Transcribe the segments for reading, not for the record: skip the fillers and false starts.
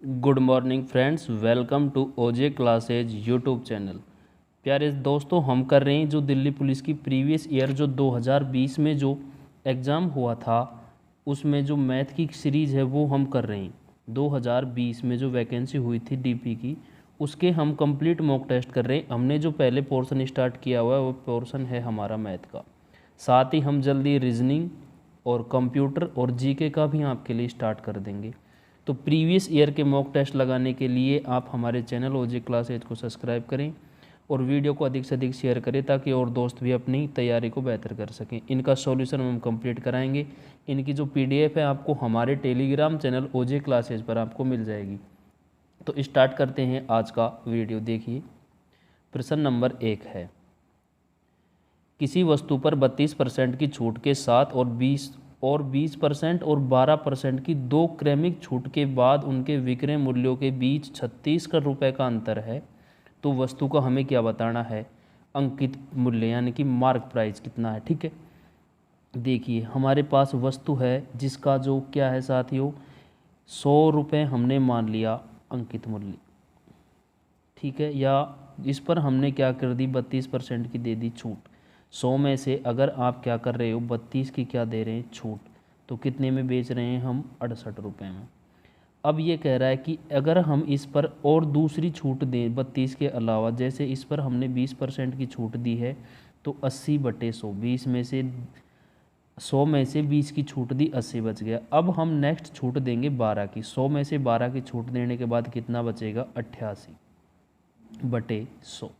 Good morning friends, welcome to OJ classes YouTube channel. प्यारे दोस्तों, हम कर रहे हैं जो दिल्ली पुलिस की प्रीवियस ईयर जो 2020 में जो एग्ज़ाम हुआ था उसमें जो मैथ की सीरीज़ है वो हम कर रहे हैं। 2020 में जो वैकेंसी हुई थी डीपी की, उसके हम कंप्लीट मॉक टेस्ट कर रहे हैं। हमने जो पहले पोर्शन स्टार्ट किया हुआ है वो पोर्शन है हमारा मैथ का। साथ ही हम जल्दी रीजनिंग और कंप्यूटर और जीके का भी आपके लिए स्टार्ट कर देंगे। तो प्रीवियस ईयर के मॉक टेस्ट लगाने के लिए आप हमारे चैनल ओजे क्लासेज को सब्सक्राइब करें और वीडियो को अधिक से अधिक शेयर करें ताकि और दोस्त भी अपनी तैयारी को बेहतर कर सकें। इनका सॉल्यूशन हम कंप्लीट कराएंगे। इनकी जो पीडीएफ है आपको हमारे टेलीग्राम चैनल ओजे क्लासेज पर आपको मिल जाएगी। तो स्टार्ट करते हैं आज का वीडियो। देखिए, प्रश्न नंबर 1 है, किसी वस्तु पर 32% की छूट के साथ और 20% और 12% की दो क्रमिक छूट के बाद उनके विक्रय मूल्यों के बीच 36 रुपये का अंतर है, तो वस्तु का हमें क्या बताना है? अंकित मूल्य यानी कि मार्क प्राइस कितना है। ठीक है, देखिए हमारे पास वस्तु है जिसका जो क्या है साथियों, 100 रुपये हमने मान लिया अंकित मूल्य। ठीक है, या इस पर हमने क्या कर दी, 32% की दे दी छूट। 100 में से अगर आप क्या कर रहे हो, 32 की क्या दे रहे हैं छूट, तो कितने में बेच रहे हैं हम? 68 रुपये में। अब ये कह रहा है कि अगर हम इस पर और दूसरी छूट दें 32 के अलावा, जैसे इस पर हमने 20% की छूट दी है तो 80/100, 20 में से 100 में से 20 की छूट दी, 80 बच गया। अब हम नेक्स्ट छूट देंगे 12 की। 100 में से 12 की छूट देने के बाद कितना बचेगा? 88/100।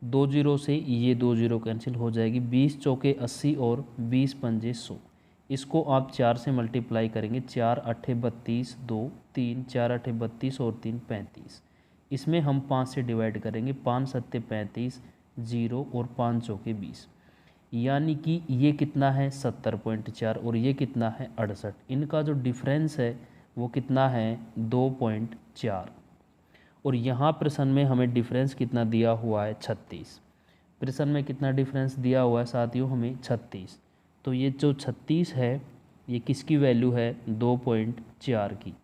2 जीरो से ये 2 जीरो कैंसिल हो जाएगी। 20 चौके 80 और 20 पंजे 100। इसको आप 4 से मल्टीप्लाई करेंगे। 4 8 32, 2 3, 4 8 32 और 3 35। इसमें हम 5 से डिवाइड करेंगे। 5 7 35, 0 और 5 चौके 20, यानी कि ये कितना है? 70.4 और ये कितना है? 68। इनका जो डिफरेंस है वो कितना है? 2.4। और यहाँ प्रश्न में हमें डिफरेंस कितना दिया हुआ है? 36। प्रश्न में कितना डिफरेंस दिया हुआ है साथियों? हमें 36। तो ये जो 36 है ये किसकी वैल्यू है? 2.4 की।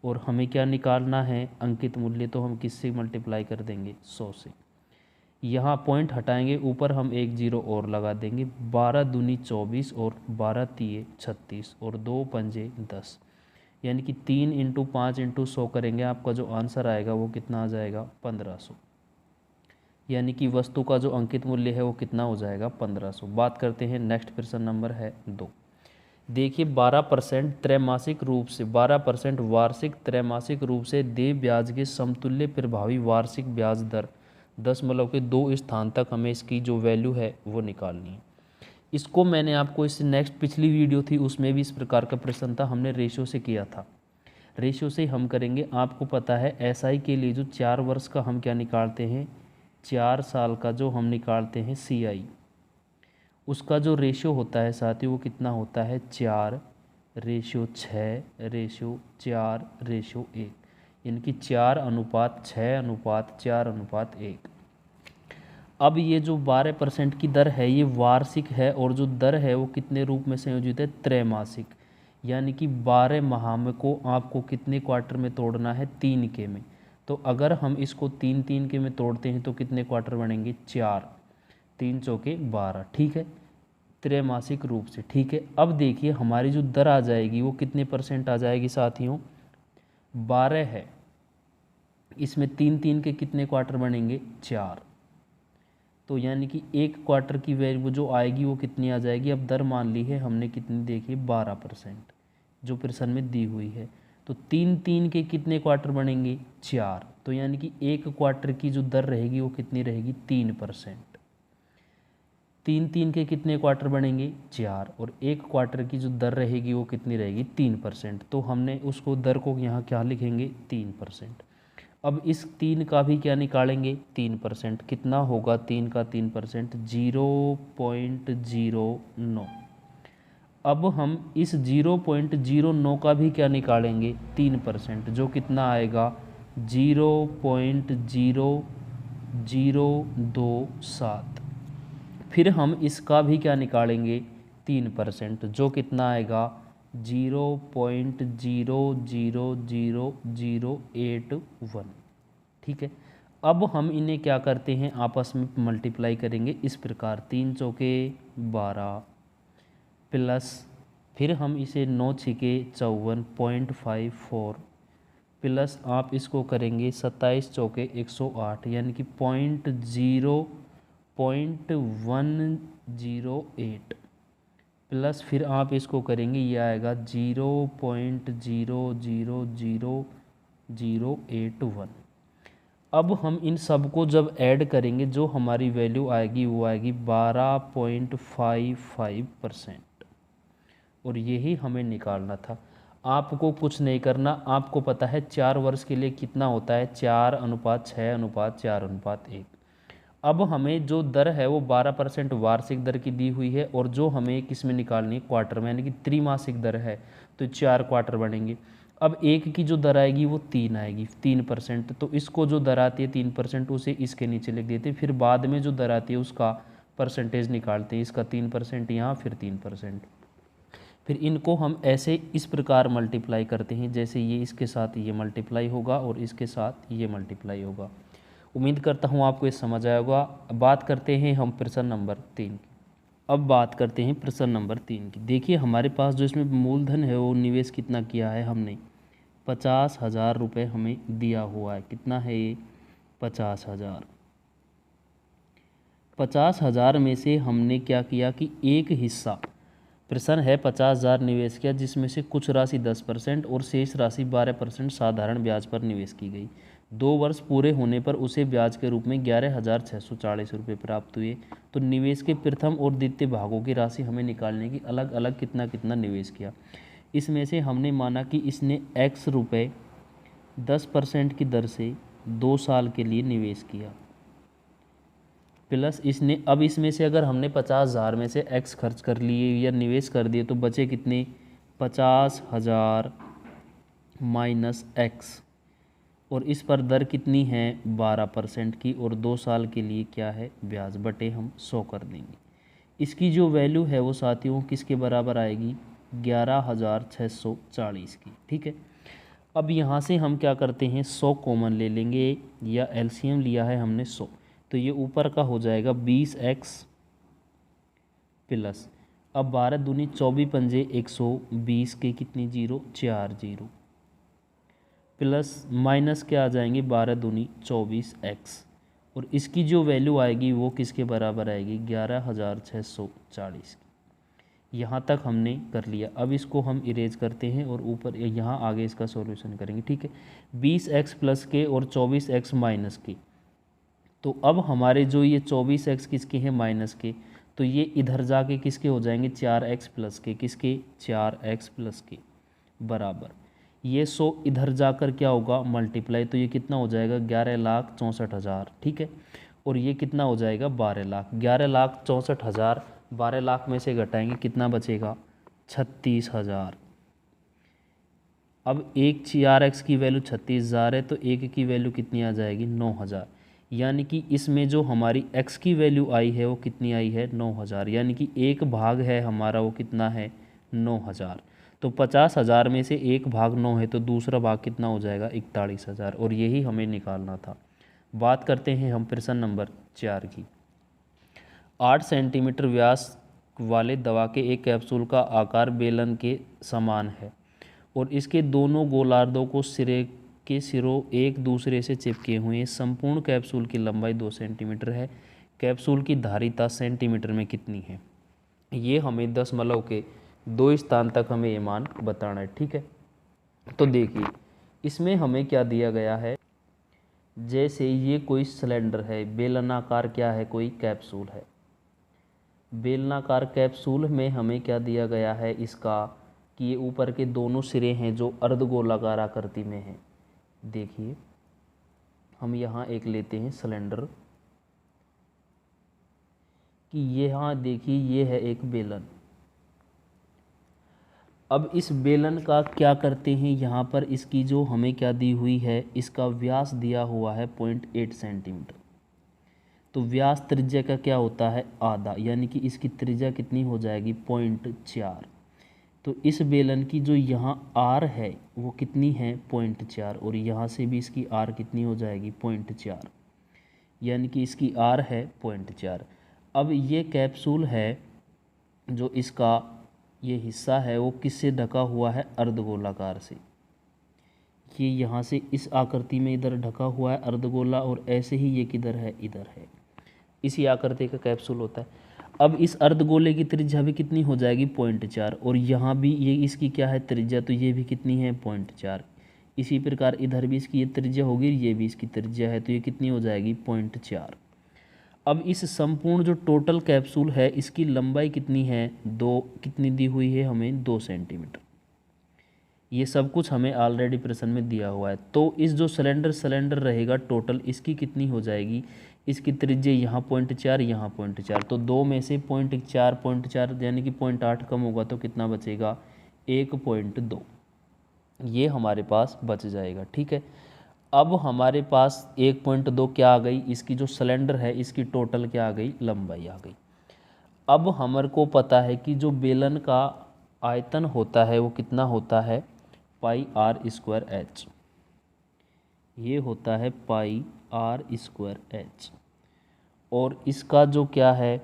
और हमें क्या निकालना है? अंकित मूल्य। तो हम किससे मल्टीप्लाई कर देंगे? 100 से। यहाँ पॉइंट हटाएंगे, ऊपर हम एक जीरो और लगा देंगे। 12 दूनी 24 और 12 तिये 36 और 2 पंजे 10, यानी कि 3 × 5 × 100 करेंगे, आपका जो आंसर आएगा वो कितना आ जाएगा? 1500। यानी कि वस्तु का जो अंकित मूल्य है वो कितना हो जाएगा? 1500। बात करते हैं नेक्स्ट प्रश्न नंबर है 2। देखिए, 12% त्रैमासिक रूप से 12% वार्षिक त्रैमासिक रूप से देय ब्याज के समतुल्य प्रभावी वार्षिक ब्याज दर 10.2 स्थान तक हमें इसकी जो वैल्यू है वो निकालनी है। इसको मैंने आपको इस नेक्स्ट पिछली वीडियो थी उसमें भी इस प्रकार का प्रश्न था, हमने रेशियो से किया था। रेशियो से हम करेंगे। आपको पता है एसआई के लिए जो 4 वर्ष का हम क्या निकालते हैं? 4 साल का जो हम निकालते हैं सीआई, उसका जो रेशियो होता है साथियों वो कितना होता है? 4:6:4:1, यानी कि 4:6:4:1। अब ये जो 12% की दर है ये वार्षिक है और जो दर है वो कितने रूप में संयोजित है? त्रैमासिक, यानी कि 12 माह में को आपको कितने क्वार्टर में तोड़ना है? 3 के में। तो अगर हम इसको 3 के में तोड़ते हैं तो कितने क्वार्टर बनेंगे? 4। 3 चौके 12। ठीक है, त्रैमासिक रूप से। ठीक है, अब देखिए हमारी जो दर आ जाएगी वो कितने परसेंट आ जाएगी साथियों? 12 है, इसमें 3 के कितने क्वार्टर बनेंगे? 4। तो यानी कि एक क्वार्टर की वैल्यू जो आएगी वो कितनी आ जाएगी? अब दर मान ली है हमने कितनी, देखिए 12% जो प्रश्न में दी हुई है। तो 3 के कितने क्वार्टर बनेंगे? 4। तो यानी कि एक क्वार्टर की जो दर रहेगी वो कितनी रहेगी? 3%। 3 के कितने क्वार्टर बनेंगे? 4। और एक क्वार्टर की जो दर रहेगी वो कितनी रहेगी? 3%। तो हमने उसको दर को यहाँ क्या लिखेंगे? 3%। अब इस 3 का भी क्या निकालेंगे? 3%। कितना होगा 3 का 3%? 0.09। अब हम इस 0.09 का भी क्या निकालेंगे? 3%, जो कितना आएगा? 0.0027। फिर हम इसका भी क्या निकालेंगे? 3%, जो कितना आएगा? 0.000081। ठीक है, अब हम इन्हें क्या करते हैं, आपस में मल्टीप्लाई करेंगे इस प्रकार, 3 चौके 12 प्लस, फिर हम इसे 9 छिके 54.54 प्लस आप इसको करेंगे 27 चौके 108 यानी कि 0.108 प्लस फिर आप इसको करेंगे, ये आएगा 0.000081। अब हम इन सब को जब ऐड करेंगे, जो हमारी वैल्यू आएगी वो आएगी 12.55%, और यही हमें निकालना था। आपको कुछ नहीं करना, आपको पता है 4 वर्ष के लिए कितना होता है, 4:6:4:1। अब हमें जो दर है वो 12% वार्षिक दर की दी हुई है, और जो हमें किस में निकालनी है, क्वार्टर में, यानी कि त्रैमासिक दर है, तो 4 क्वार्टर बनेंगे। अब एक की जो दर आएगी वो 3 आएगी, 3%, तो इसको जो दर आती है 3% उसे इसके नीचे लिख देते हैं, फिर बाद में जो दर आती है उसका परसेंटेज निकालते हैं, इसका 3% यहाँ, फिर 3%, फिर इनको हम ऐसे इस प्रकार मल्टीप्लाई करते हैं, जैसे ये इसके साथ ये मल्टीप्लाई होगा और इसके साथ ये मल्टीप्लाई होगा। उम्मीद करता हूँ आपको ये समझ आया होगा। बात करते हैं हम प्रश्न नंबर 3 की। अब बात करते हैं प्रश्न नंबर 3 की। देखिए हमारे पास जो इसमें मूलधन है वो निवेश कितना किया है हमने, 50,000 रुपये हमें दिया हुआ है। कितना है ये, 50,000। 50,000 में से हमने क्या किया कि एक हिस्सा, प्रश्न है 50,000 निवेश किया, जिसमें से कुछ राशि 10% और शेष राशि 12% साधारण ब्याज पर निवेश की गई। 2 वर्ष पूरे होने पर उसे ब्याज के रूप में 11,640 रुपये प्राप्त हुए। तो निवेश के प्रथम और द्वितीय भागों की राशि हमें निकालने की, अलग अलग कितना कितना निवेश किया। इसमें से हमने माना कि इसने x रुपये 10% की दर से 2 साल के लिए निवेश किया, प्लस इसने, अब इसमें से अगर हमने 50,000 में से x खर्च कर लिए या निवेश कर दिए तो बचे कितने, 50,000 माइनस x, और इस पर दर कितनी है 12% की, और 2 साल के लिए क्या है ब्याज, बटे हम 100 कर देंगे। इसकी जो वैल्यू है वो साथियों किसके बराबर आएगी, 11,640 की। ठीक है, अब यहाँ से हम क्या करते हैं, 100 कॉमन ले लेंगे, या एलसीएम लिया है हमने 100, तो ये ऊपर का हो जाएगा 20x प्लस, अब 12 दूनी 24 पंजे 120 के कितनी जीरो, 4 जीरो, प्लस माइनस के आ जाएंगे 12 दूनी 24x, और इसकी जो वैल्यू आएगी वो किसके बराबर आएगी, 11,640 की। यहाँ तक हमने कर लिया। अब इसको हम इरेज करते हैं और ऊपर यहाँ आगे इसका सॉल्यूशन करेंगे। ठीक है, 20x प्लस के और 24x माइनस के, तो अब हमारे जो ये 24x किसके हैं, माइनस के, तो ये इधर जाके किसके हो जाएंगे, 4x प्लस के, किसके, 4x प्लस के बराबर, ये 100 इधर जाकर क्या होगा मल्टीप्लाई, तो ये कितना हो जाएगा 11,64,000। ठीक है, और ये कितना हो जाएगा 12 लाख। 11,64,000 12 लाख में से घटाएंगे कितना बचेगा, 36,000। अब एक 4x की वैल्यू 36,000 है, तो एक की वैल्यू कितनी आ जाएगी, 9,000। यानी कि इसमें जो हमारी x की वैल्यू आई है वो कितनी आई है, 9,000, यानी कि एक भाग है हमारा वो कितना है, 9,000। तो 50,000 में से एक भाग 9 है, तो दूसरा भाग कितना हो जाएगा, 41,000, और यही हमें निकालना था। बात करते हैं हम प्रश्न नंबर 4 की। 8 सेंटीमीटर व्यास वाले दवा के एक कैप्सूल का आकार बेलन के समान है, और इसके दोनों गोलार्धों को सिरों एक दूसरे से चिपके हुए हैं। संपूर्ण कैप्सूल की लंबाई 2 सेंटीमीटर है। कैप्सूल की धारिता सेंटीमीटर में कितनी है। ये हमें दशमलव के 2 स्थान तक हमें ये मान बताना है। ठीक है, तो देखिए इसमें हमें क्या दिया गया है, जैसे ये कोई सिलेंडर है, बेलनाकार क्या है, कोई कैप्सूल है। बेलनाकार कैप्सूल में हमें क्या दिया गया है इसका, कि ये ऊपर के दोनों सिरे हैं जो अर्धगोलाकार आकृति में हैं। देखिए हम यहाँ एक लेते हैं सिलेंडर, कि यहाँ देखिए ये है एक बेलन। अब इस बेलन का क्या करते हैं, यहाँ पर इसकी जो हमें क्या दी हुई है, इसका व्यास दिया हुआ है 0.8 सेंटीमीटर। तो व्यास त्रिज्या का क्या होता है, आधा, यानी कि इसकी त्रिज्या कितनी हो जाएगी, 0.4। तो इस बेलन की जो यहाँ आर है वो कितनी है 0.4, और यहाँ से भी इसकी आर कितनी हो जाएगी 0.4, यानी कि इसकी आर है 0.4। अब ये कैप्सूल है जो इसका ये हिस्सा है वो किससे ढका हुआ है, अर्धगोलाकार से। ये यहाँ से इस आकृति में इधर ढका हुआ है अर्धगोला, और ऐसे ही ये किधर है, इधर है, इसी आकृति का कैप्सूल होता है। अब इस अर्धगोले की त्रिज्या भी कितनी हो जाएगी 0.4, और यहाँ भी ये इसकी क्या है त्रिज्या, तो ये भी कितनी है 0.4। इसी प्रकार इधर भी इसकी ये त्रिज्या होगी, ये भी इसकी त्रिज्या है, तो ये कितनी हो जाएगी 0.4। अब इस संपूर्ण जो टोटल कैप्सूल है इसकी लंबाई कितनी है, दो, कितनी दी हुई है हमें 2 सेंटीमीटर। ये सब कुछ हमें ऑलरेडी प्रश्न में दिया हुआ है। तो इस जो सिलेंडर रहेगा टोटल, इसकी कितनी हो जाएगी, इसकी त्रिज्या यहाँ 0.4, यहाँ 0.4, तो दो में से 0.4 यानी कि 0.8 कम होगा तो कितना बचेगा 1.2, ये हमारे पास बच जाएगा। ठीक है, अब हमारे पास 1.2 क्या आ गई, इसकी जो सिलेंडर है इसकी टोटल क्या आ गई, लंबाई आ गई। अब हमारे को पता है कि जो बेलन का आयतन होता है वो कितना होता है, पाई आर स्क्वायर एच, ये होता है पाई आर स्क्वायर एच। और इसका जो क्या है,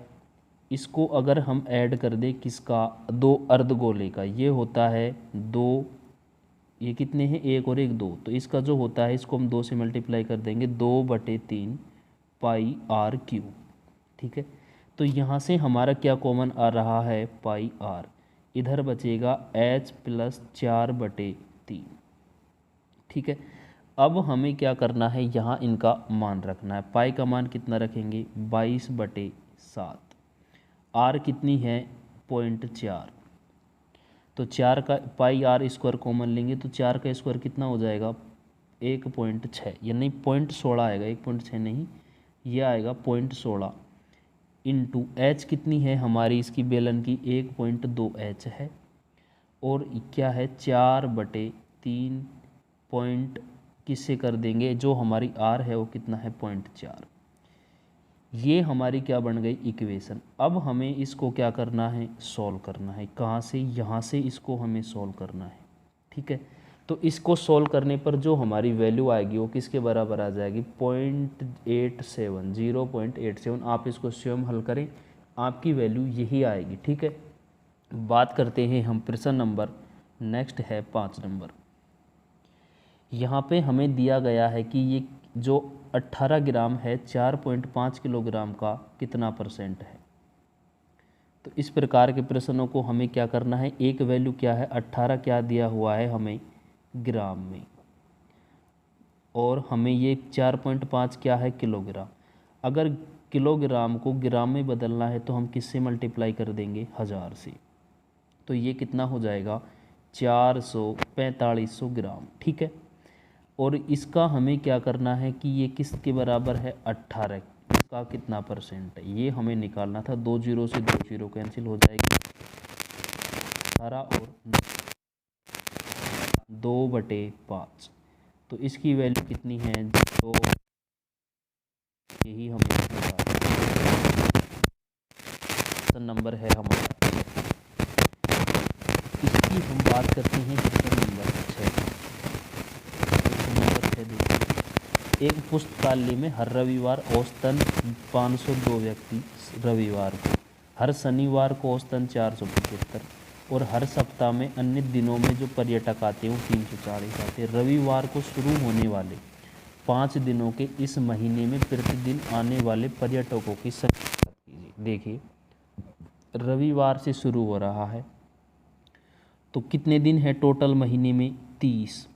इसको अगर हम ऐड कर दें किसका, दो अर्धगोले का, ये होता है दो, ये कितने हैं, एक और एक दो, तो इसका जो होता है इसको हम 2 से मल्टीप्लाई कर देंगे, 2/3 पाई आर क्यूब। ठीक है, तो यहाँ से हमारा क्या कॉमन आ रहा है, पाई आर, इधर बचेगा h + 4/3। ठीक है, अब हमें क्या करना है, यहाँ इनका मान रखना है। पाई का मान कितना रखेंगे 22/7, आर कितनी है 0.4, तो 4 का पाई आर स्क्वायर कॉमन लेंगे तो 4 का स्क्वायर कितना हो जाएगा 1.6, यानी 0.16 आएगा, 1.6 नहीं, ये आएगा 0.16 इंटू एच कितनी है हमारी इसकी बेलन की 1.2 एच है, और क्या है 4/3 पॉइंट किससे कर देंगे, जो हमारी आर है वो कितना है 0.4। ये हमारी क्या बन गई इक्वेशन। अब हमें इसको क्या करना है, सॉल्व करना है, कहाँ से, यहाँ से इसको हमें सॉल्व करना है। ठीक है, तो इसको सॉल्व करने पर जो हमारी वैल्यू आएगी वो किसके बराबर आ जाएगी 0.87, 0.87। आप इसको स्वयं हल करें, आपकी वैल्यू यही आएगी। ठीक है, बात करते हैं हम प्रश्न नंबर, नेक्स्ट है 5 नंबर। यहाँ पे हमें दिया गया है कि ये जो 18 ग्राम है 4.5 किलोग्राम का कितना परसेंट है। तो इस प्रकार के प्रश्नों को हमें क्या करना है, एक वैल्यू क्या है 18 क्या दिया हुआ है हमें ग्राम में, और हमें ये 4.5 क्या है किलोग्राम। अगर किलोग्राम को ग्राम में बदलना है तो हम किससे मल्टीप्लाई कर देंगे, 1000 से, तो ये कितना हो जाएगा 445 ग्राम। ठीक है, और इसका हमें क्या करना है कि ये किसके बराबर है 18, इसका कितना परसेंट है ये हमें निकालना था। 2 जीरो से 2 जीरो कैंसिल हो जाएगी, 18 और 2/5, तो इसकी वैल्यू कितनी है, तो यही हमें नंबर है हमारा। इसकी हम बात करते हैं क्वेश्चन नंबर 6। क्वेश्चन नंबर 6 देखिए, एक पुस्तकालय में हर रविवार औसतन 502 व्यक्ति रविवार को, हर शनिवार को औसतन 475, और हर सप्ताह में अन्य दिनों में जो पर्यटक आते हैं वो 340 आते हैं। रविवार को शुरू होने वाले 5 दिनों के इस महीने में प्रतिदिन आने वाले पर्यटकों की संख्या कीजिए। देखिए, रविवार से शुरू हो रहा है तो कितने दिन है टोटल महीने में, 30।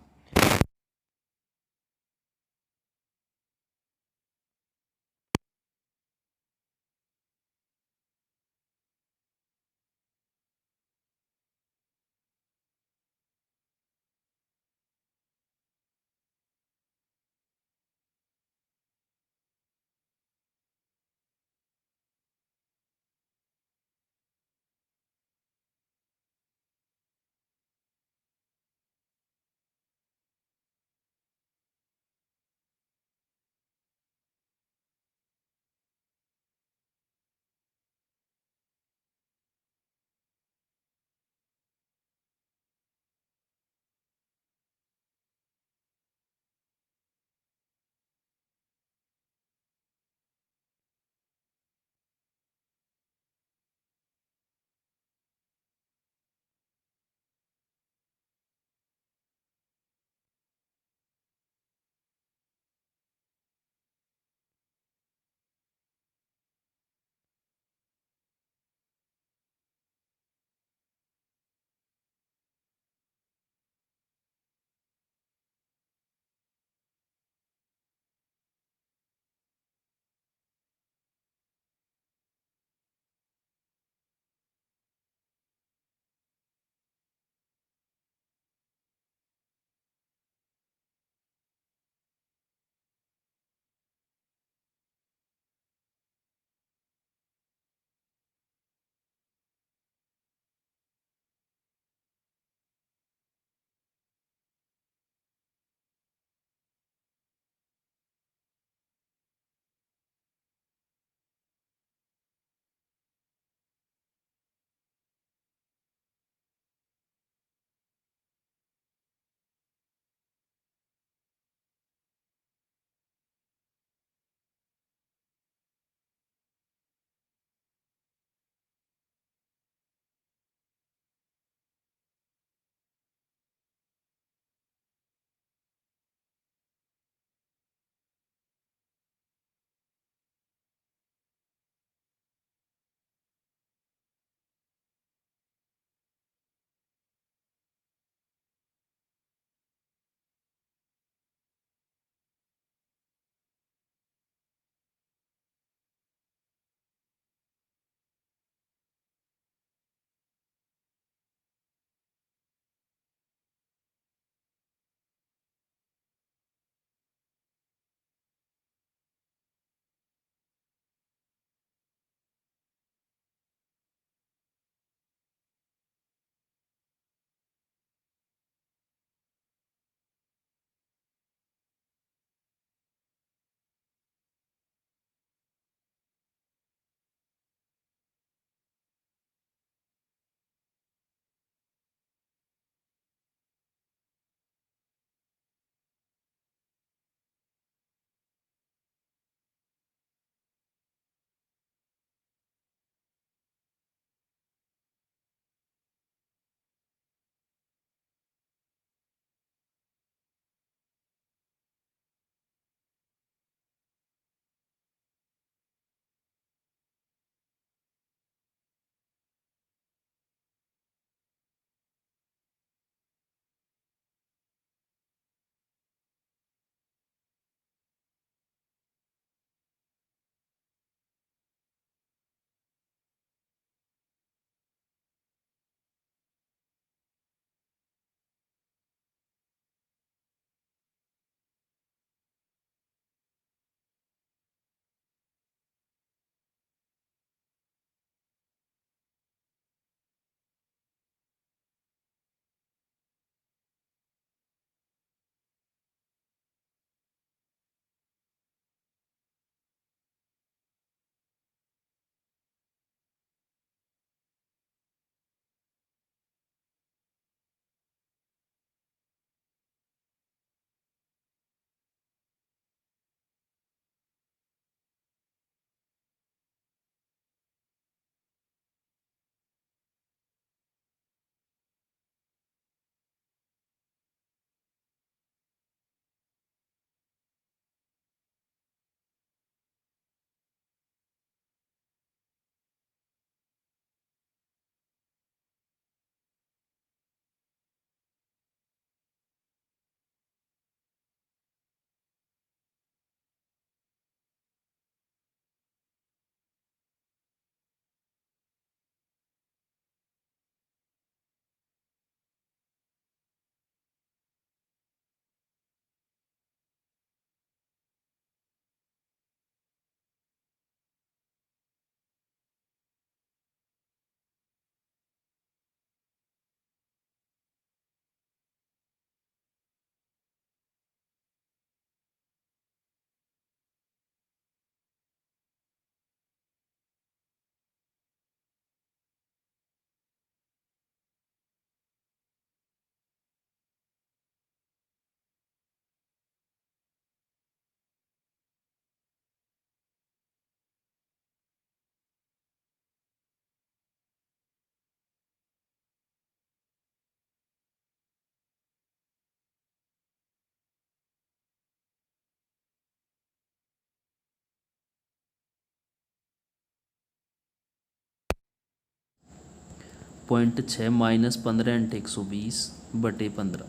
0.6 माइनस 15 × 120/15,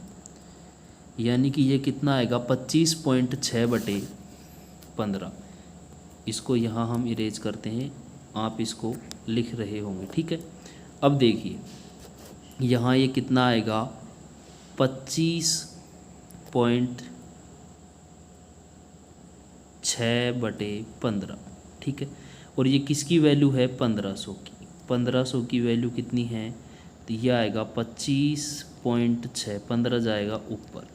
यानी कि ये कितना आएगा 25.6/15। इसको यहाँ हम इरेज करते हैं, आप इसको लिख रहे होंगे, ठीक है। अब देखिए यहाँ ये कितना आएगा 25.6/15, ठीक है। और ये किसकी वैल्यू है 1500 की। 1500 की वैल्यू कितनी है, तो ये आएगा 25.6, 15 जाएगा ऊपर,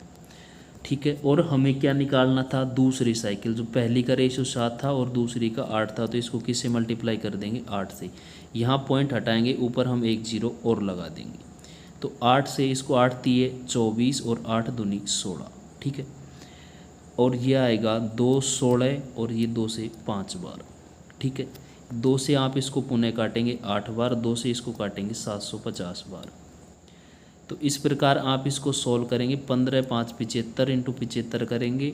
ठीक है। और हमें क्या निकालना था, दूसरी साइकिल, जो पहली का रेशो 7 था और दूसरी का 8 था, तो इसको किससे मल्टीप्लाई कर देंगे 8 से। यहाँ पॉइंट हटाएंगे, ऊपर हम एक जीरो और लगा देंगे, तो 8 से इसको 8 दिए 24 और 8 दूनी 16, ठीक है। और ये आएगा 2 16 और ये 2 से 5 बार, ठीक है। 2 से आप इसको पुनः काटेंगे 8 बार, 2 से इसको काटेंगे 750 बार। तो इस प्रकार आप इसको सॉल्व करेंगे, 15 5 75 इंटू 75 करेंगे,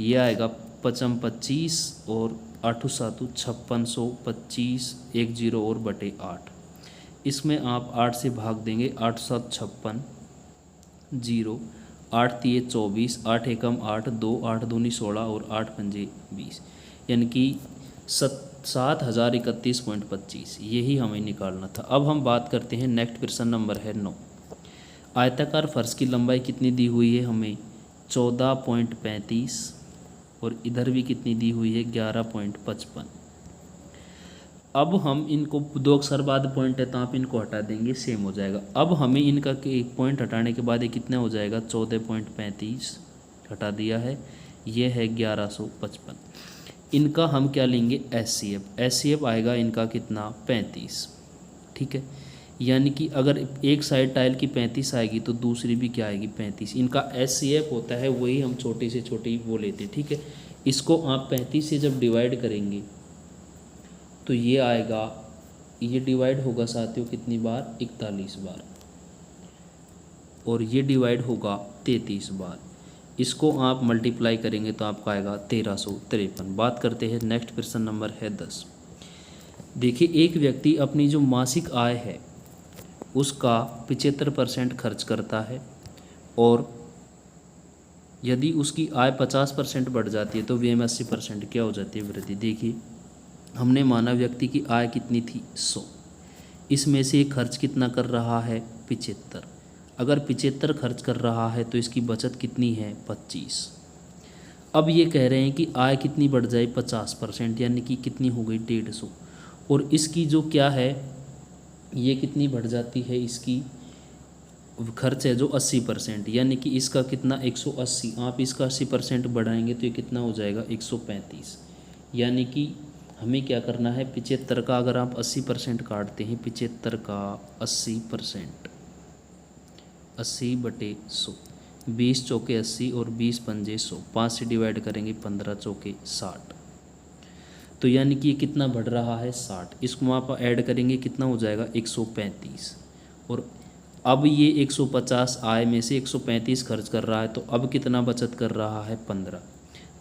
ये आएगा 55 25 और 8 7 5625, 1 0 और बटे 8। इसमें आप 8 से भाग देंगे, 8 7 56 0, 8 3 24, 8 एकम 8, 2 8 दूनी 16 और 8 पंजे 20, यानी कि 7031.25, यही हमें निकालना था। अब हम बात करते हैं नेक्स्ट प्रश्न नंबर है 9। आयताकार फर्श की लंबाई कितनी दी हुई है हमें 14.35 और इधर भी कितनी दी हुई है 11.55। अब हम इनको 2 अक्षर बाद पॉइंट है तो आप इनको हटा देंगे, सेम हो जाएगा। अब हमें इनका एक पॉइंट हटाने के बाद ये कितना हो जाएगा 14.35 हटा दिया है, ये है 1155। इनका हम क्या लेंगे एचसीएफ आएगा इनका कितना 35, ठीक है। यानी कि अगर एक साइड टाइल की 35 आएगी तो दूसरी भी क्या आएगी 35। इनका एचसीएफ होता है, वही हम छोटी से छोटी वो लेते हैं, ठीक है। इसको आप 35 से जब डिवाइड करेंगे तो ये आएगा, ये डिवाइड होगा साथियों कितनी बार 41 बार, और ये डिवाइड होगा 33 बार। इसको आप मल्टीप्लाई करेंगे तो आपका आएगा 1353। बात करते हैं नेक्स्ट प्रश्न नंबर है 10। देखिए एक व्यक्ति अपनी जो मासिक आय है उसका 75% खर्च करता है, और यदि उसकी आय 50% बढ़ जाती है तो व्यय में 80% क्या हो जाती है वृद्धि। देखिए हमने माना व्यक्ति की आय कितनी थी 100, इसमें से खर्च कितना कर रहा है 75। अगर 75 खर्च कर रहा है तो इसकी बचत कितनी है 25। अब ये कह रहे हैं कि आय कितनी बढ़ जाए 50%, यानी कि कितनी हो गई 150, और इसकी जो क्या है ये कितनी बढ़ जाती है, इसकी खर्च है जो 80%, यानी कि इसका कितना 180। आप इसका 80% बढ़ाएंगे तो ये कितना हो जाएगा 135। यानी कि हमें क्या करना है 75 का अगर आप 80% काटते हैं, 75 का 80%, 80/100, 20 चौके 80 और 20 पंजे 100, 5 से डिवाइड करेंगे 15 चौके 60, तो यानी कि ये कितना बढ़ रहा है 60। इसको आप ऐड करेंगे कितना हो जाएगा 135। और अब ये 150 आय में से 135 खर्च कर रहा है, तो अब कितना बचत कर रहा है 15।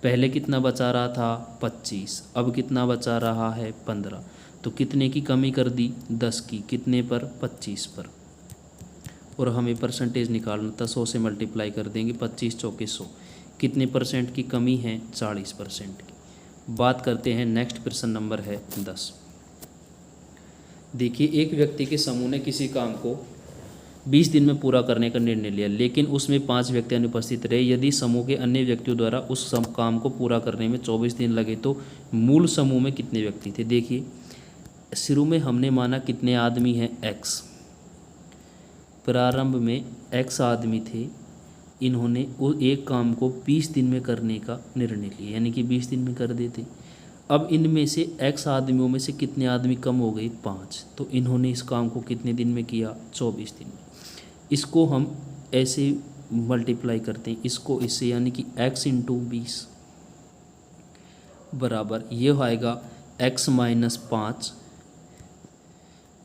पहले कितना बचा रहा था 25, अब कितना बचा रहा है 15, तो कितने की कमी कर दी 10 की, कितने पर 25 पर। और हमें परसेंटेज निकालना था, 100 से मल्टीप्लाई कर देंगे, 25 चौके 100, कितने परसेंट की कमी है 40% की। बात करते हैं नेक्स्ट प्रश्न नंबर है 10। देखिए एक व्यक्ति के समूह ने किसी काम को 20 दिन में पूरा करने का निर्णय लिया, लेकिन उसमें 5 व्यक्ति अनुपस्थित रहे। यदि समूह के अन्य व्यक्तियों द्वारा उस काम को पूरा करने में 24 दिन लगे तो मूल समूह में कितने व्यक्ति थे। देखिए शुरू में हमने माना कितने आदमी हैं x, प्रारंभ में x आदमी थे, इन्होंने वो एक काम को 20 दिन में करने का निर्णय लिया, यानी कि 20 दिन में कर देते। अब इनमें से x आदमियों में से कितने आदमी कम हो गए 5, तो इन्होंने इस काम को कितने दिन में किया 24 दिन में। इसको हम ऐसे मल्टीप्लाई करते हैं इसको इससे, यानी कि x × 20 बराबर ये आएगा x - 5,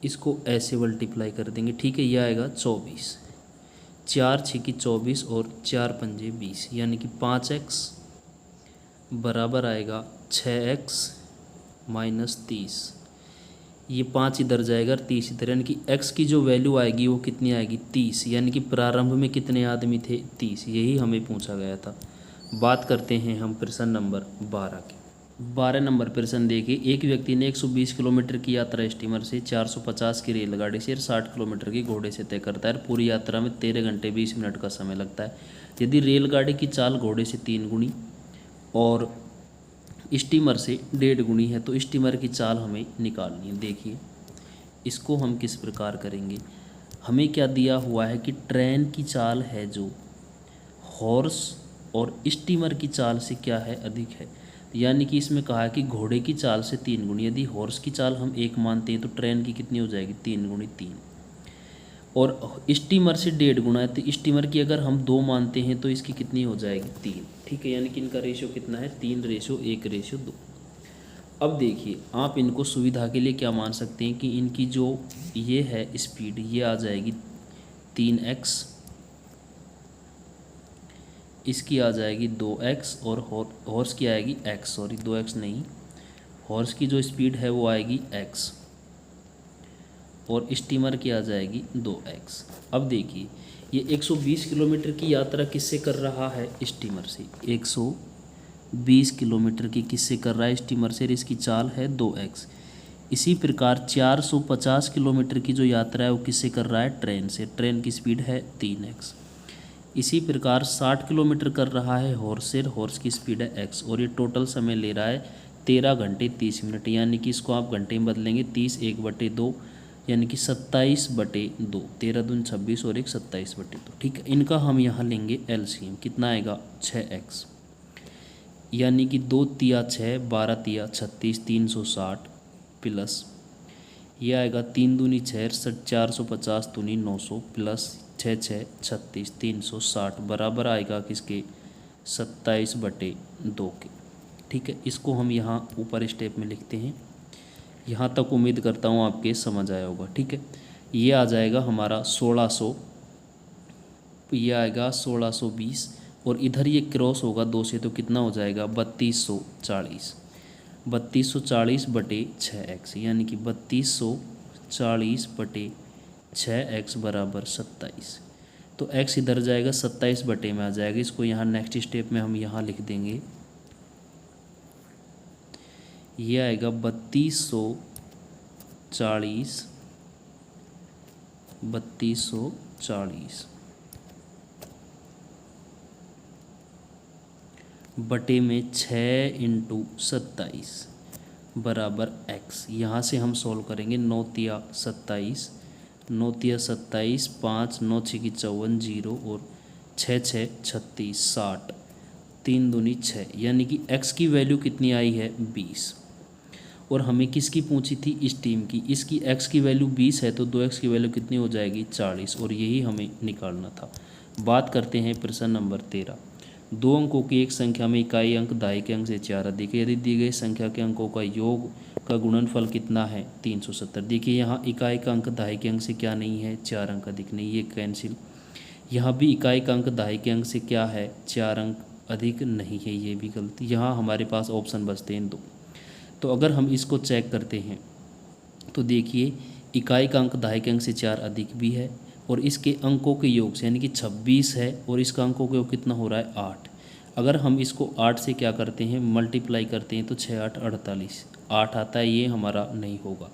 इसको ऐसे मल्टीप्लाई कर देंगे, ठीक है। ये आएगा 24, 4 6 24 और 4 पंजे 20, यानी कि 5x बराबर आएगा 6x - 30। ये 5 इधर जाएगा और 30 इधर, यानी कि x की जो वैल्यू आएगी वो कितनी आएगी 30, यानी कि प्रारंभ में कितने आदमी थे 30, यही हमें पूछा गया था। बात करते हैं हम प्रश्न नंबर 12 की। 12 नंबर प्रश्न देखिए, एक व्यक्ति ने 120 किलोमीटर की यात्रा स्टीमर से, 450 की रेलगाड़ी से और 60 किलोमीटर की घोड़े से तय करता है। पूरी यात्रा में 13 घंटे 20 मिनट का समय लगता है। यदि रेलगाड़ी की चाल घोड़े से 3 गुनी और स्टीमर से 1.5 गुनी है तो स्टीमर की चाल हमें निकालनी है। देखिए इसको हम किस प्रकार करेंगे। हमें क्या दिया हुआ है कि ट्रेन की चाल है जो हॉर्स और स्टीमर की चाल से क्या है अधिक है, यानी कि इसमें कहा है कि घोड़े की चाल से 3 गुनी। यदि हॉर्स की चाल हम 1 मानते हैं तो ट्रेन की कितनी हो जाएगी 3 गुनी 3, और स्टीमर से 1.5 गुना है तो स्टीमर की अगर हम 2 मानते हैं तो इसकी कितनी हो जाएगी 3। ठीक है, यानी कि इनका रेशियो कितना है 3:1:2। अब देखिए आप इनको सुविधा के लिए क्या मान सकते हैं कि इनकी जो ये है स्पीड ये आ जाएगी 3x, इसकी आ जाएगी 2x और हॉर्स की आएगी x, सॉरी 2x नहीं, हॉर्स की जो स्पीड है वो आएगी x और स्टीमर की आ जाएगी 2x। अब देखिए ये 120 किलोमीटर की यात्रा किससे कर रहा है स्टीमर से, 120 किलोमीटर की किससे कर रहा है स्टीमर से, इसकी चाल है 2x। इसी प्रकार 450 किलोमीटर की जो यात्रा है वो किससे कर रहा है ट्रेन से, ट्रेन की स्पीड है 3x। इसी प्रकार 60 किलोमीटर कर रहा है हॉर्स से, हॉर्स की स्पीड है x और ये टोटल समय ले रहा है 13 घंटे 30 मिनट, यानी कि इसको आप घंटे में बदलेंगे 30 1/2 यानी कि 27/2, 13 दूनी 26 और 1 27/2। ठीक है, इनका हम यहाँ लेंगे एलसीएम, कितना आएगा 6x, यानी कि 2 तिया 6 12 तिया 36 360 प्लस ये आएगा 3 दूनी 6 450 दूनी 900 प्लस 6 6 36 360 बराबर आएगा किसके 27/2 के। ठीक है, इसको हम यहाँ ऊपर स्टेप में लिखते हैं। यहाँ तक उम्मीद करता हूँ आपके समझ आया होगा। ठीक है, ये आ जाएगा हमारा 1600, ये आएगा 1620 और इधर ये क्रॉस होगा 2 से तो कितना हो जाएगा 3240, 3240/6x, यानी कि 3240/6x बराबर 27। तो x इधर जाएगा 27 में आ जाएगा, इसको यहाँ नेक्स्ट स्टेप में हम यहाँ लिख देंगे, ये आएगा 3240 बटे में 6 × 27 बराबर x। यहाँ से हम सॉल्व करेंगे, 9 तिया 27, 9 तिया 27, 5 9 6 की 54 0 और 6 6 36 60, 3 दूनी 6, यानी कि x की वैल्यू कितनी आई है 20। और हमें किसकी पूछी थी स्टीम की, इसकी x की वैल्यू 20 है तो 2x की वैल्यू कितनी हो जाएगी 40, और यही हमें निकालना था। बात करते हैं प्रश्न नंबर 13। 2 अंकों की एक संख्या में इकाई अंक दहाई के अंक से 4 अधिक है, यदि दी गई संख्या के अंकों का योग का गुणनफल कितना है 370। देखिए यहाँ इकाई का अंक दहाई के अंक से क्या नहीं है 4 अंक अधिक नहीं, ये कैंसिल। यहाँ भी इकाई का अंक दहाई के अंक से क्या है 4 अंक अधिक नहीं है, ये भी गलती। यहाँ हमारे पास ऑप्शन बचते हैं 2। तो अगर हम इसको चेक करते हैं तो देखिए इकाई का अंक दहाई के अंक से 4 अधिक भी है और इसके अंकों के योग से यानी कि 26 है और इसका अंकों का योग कितना हो रहा है 8। अगर हम इसको 8 से क्या करते हैं मल्टीप्लाई करते हैं तो 6 8 48, 8 आता है, ये हमारा नहीं होगा।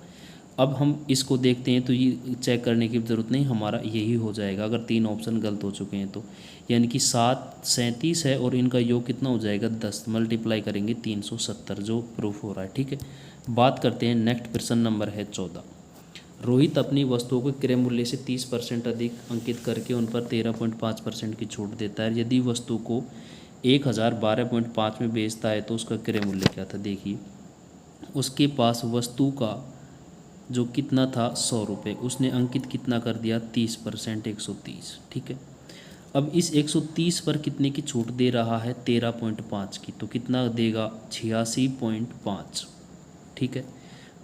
अब हम इसको देखते हैं तो ये चेक करने की ज़रूरत नहीं, हमारा यही हो जाएगा अगर 3 ऑप्शन गलत हो चुके हैं तो, यानी कि 7 37 है और इनका योग कितना हो जाएगा 10, मल्टीप्लाई करेंगे 370 जो प्रूफ हो रहा है। ठीक है, बात करते हैं नेक्स्ट प्रश्न नंबर है 14। रोहित अपनी वस्तुओं को क्रय मूल्य से 30% अधिक अंकित करके उन पर 13.5% की छूट देता है। यदि वस्तु को 1012.5 में बेचता है तो उसका क्रय मूल्य क्या था। देखिए उसके पास वस्तु का जो कितना था 100 रुपये, उसने अंकित कितना कर दिया 30% 130। ठीक है, अब इस 130 पर कितने की छूट दे रहा है 13.5 की, तो कितना देगा 86.5। ठीक है,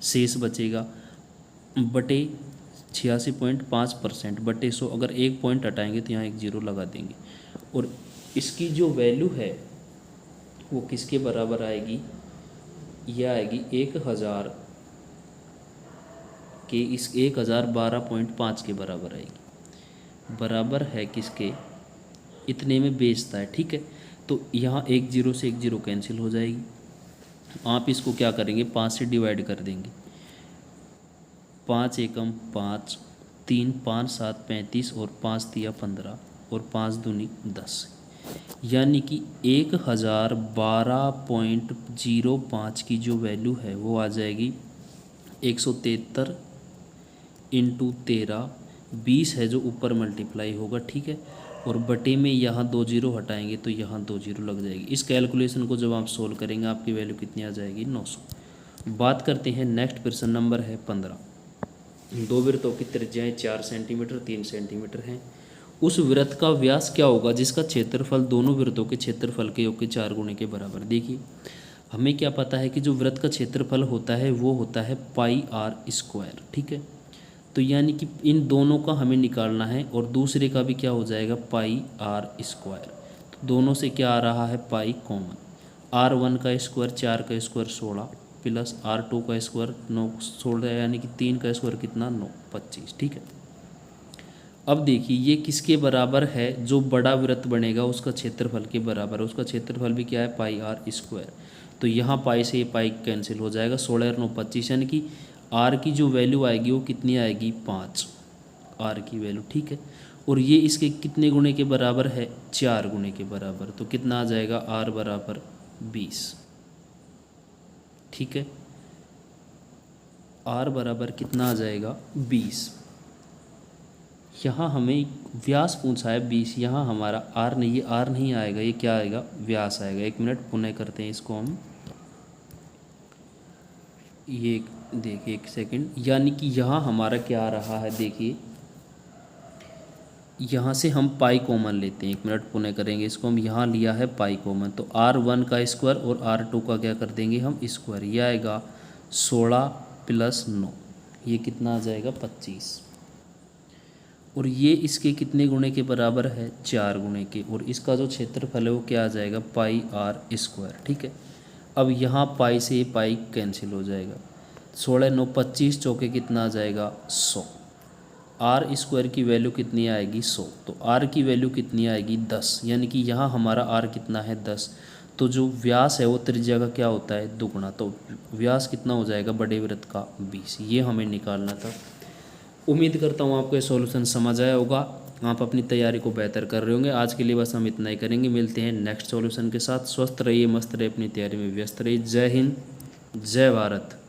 शेष बचेगा बटे 86.5% बटे 100, अगर 1 पॉइंट हटाएंगे तो यहाँ 1 0 लगा देंगे और इसकी जो वैल्यू है वो किसके बराबर आएगी, यह आएगी 1000 कि इस 1012.5 के बराबर आएगी, बराबर है किसके, इतने में बेचता है। ठीक है, तो यहाँ एक जीरो से एक जीरो कैंसिल हो जाएगी। आप इसको क्या करेंगे, 5 से डिवाइड कर देंगे। 5 एकम 5, 3 5 7 35 और 5 तिया 15 और 5 दूनी 10, यानी कि 1012.05 की जो वैल्यू है वो आ जाएगी 173 इंटू 13, 20 है जो ऊपर मल्टीप्लाई होगा। ठीक है, और बटे में यहाँ 2 जीरो हटाएंगे तो यहाँ 2 जीरो लग जाएगी। इस कैलकुलेशन को जब आप सोल्व करेंगे आपकी वैल्यू कितनी आ जाएगी, 900। बात करते हैं नेक्स्ट प्रश्न नंबर है 15। दो वृत्तों की त्रिज्याएं 4 सेंटीमीटर 3 सेंटीमीटर हैं। उस वृत्त का व्यास क्या होगा जिसका क्षेत्रफल दोनों वृत्तों के क्षेत्रफल के योग के 4 गुणे के बराबर। देखिए, हमें क्या पता है कि जो वृत्त का क्षेत्रफल होता है वो होता है पाई आर स्क्वायर। ठीक है, तो यानी कि इन दोनों का हमें निकालना है और दूसरे का भी क्या हो जाएगा, पाई आर स्क्वायर। तो दोनों से क्या आ रहा है, पाई कॉमन। R1 का स्क्वायर 4 का स्क्वायर 16 प्लस R2 का स्क्वायर 9 16, यानी कि 3 का स्क्वायर कितना, 9 25। ठीक है, अब देखिए ये किसके बराबर है, जो बड़ा वृत्त बनेगा उसका क्षेत्रफल के बराबर है। उसका क्षेत्रफल भी क्या है, पाई आर स्क्वायर। तो यहाँ पाई से ये पाई कैंसिल हो जाएगा, 16 और 9 25, यानी कि आर की जो वैल्यू आएगी वो कितनी आएगी, 5 आर की वैल्यू। ठीक है, और ये इसके कितने गुणे के बराबर है, 4 गुणे के बराबर। तो कितना आ जाएगा, आर बराबर 20। ठीक है, आर बराबर कितना आ जाएगा, 20। यहाँ हमें व्यास पूछा है 20, यहाँ हमारा आर नहीं, ये आर नहीं आएगा, ये क्या आएगा, व्यास आएगा। एक मिनट पुनः करते हैं इसको हम, ये देखिए एक सेकंड, यानी कि यहाँ हमारा क्या आ रहा है, देखिए यहाँ से हम पाई कॉमन लेते हैं। एक मिनट पुनः करेंगे इसको हम, यहाँ लिया है पाई कॉमन, तो R1 का स्क्वायर और R2 का क्या कर देंगे हम, स्क्वायर। ये आएगा 16 प्लस 9, ये कितना आ जाएगा, 25। और ये इसके कितने गुणे के बराबर है, 4 गुणे के। और इसका जो क्षेत्रफल है वो क्या आ जाएगा, पाई आर स्क्वायर। ठीक है, अब यहाँ पाई से पाई कैंसिल हो जाएगा, 16 9 25 चौके कितना आ जाएगा, 100। आर स्क्वायर की वैल्यू कितनी आएगी, 100। तो आर की वैल्यू कितनी आएगी, 10, यानी कि यहाँ हमारा आर कितना है, 10। तो जो व्यास है वो त्रिज्या का क्या होता है, दुगुना। तो व्यास कितना हो जाएगा बड़े वृत्त का, 20। ये हमें निकालना था। उम्मीद करता हूँ आपको ये सॉल्यूशन समझ आया होगा, आप अपनी तैयारी को बेहतर कर रहे होंगे। आज के लिए बस हम इतना ही करेंगे, मिलते हैं नेक्स्ट सॉल्यूशन के साथ। स्वस्थ रहिए, मस्त रहिए, अपनी तैयारी में व्यस्त रहिए। जय हिंद, जय भारत।